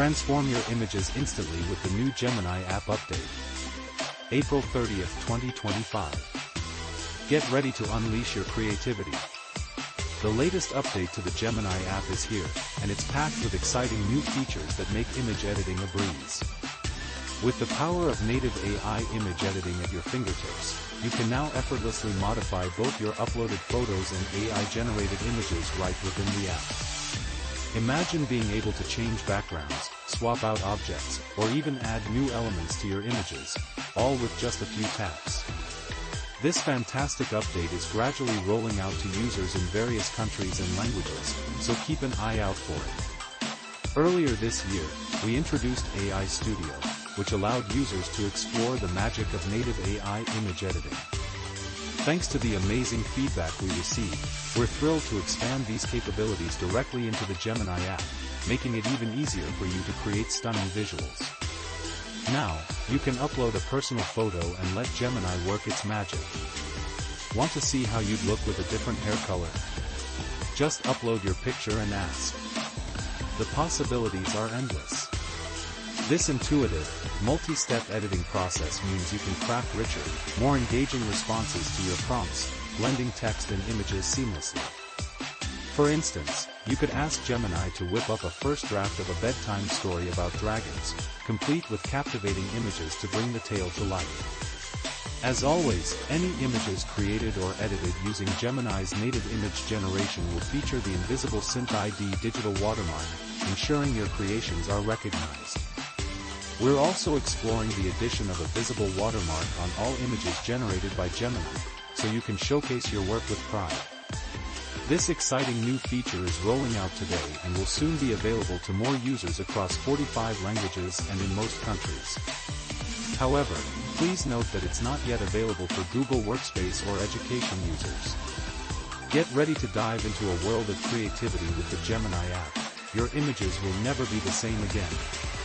Transform your images instantly with the new Gemini app update. April 30th, 2025. Get ready to unleash your creativity. The latest update to the Gemini app is here, and it's packed with exciting new features that make image editing a breeze. With the power of native AI image editing at your fingertips, you can now effortlessly modify both your uploaded photos and AI-generated images right within the app. Imagine being able to change backgrounds, swap out objects, or even add new elements to your images, all with just a few taps. This fantastic update is gradually rolling out to users in various countries and languages, so keep an eye out for it. Earlier this year, we introduced AI Studio, which allowed users to explore the magic of native AI image editing. Thanks to the amazing feedback we received, we're thrilled to expand these capabilities directly into the Gemini app, making it even easier for you to create stunning visuals. Now, you can upload a personal photo and let Gemini work its magic. Want to see how you'd look with a different hair color? Just upload your picture and ask. The possibilities are endless. This intuitive, multi-step editing process means you can craft richer, more engaging responses to your prompts, blending text and images seamlessly. For instance, you could ask Gemini to whip up a first draft of a bedtime story about dragons, complete with captivating images to bring the tale to life. As always, any images created or edited using Gemini's native image generation will feature the invisible Synth ID digital watermark, ensuring your creations are recognized. We're also exploring the addition of a visible watermark on all images generated by Gemini, so you can showcase your work with pride. This exciting new feature is rolling out today and will soon be available to more users across 45 languages and in most countries. However, please note that it's not yet available for Google Workspace or education users. Get ready to dive into a world of creativity with the Gemini app. Your images will never be the same again.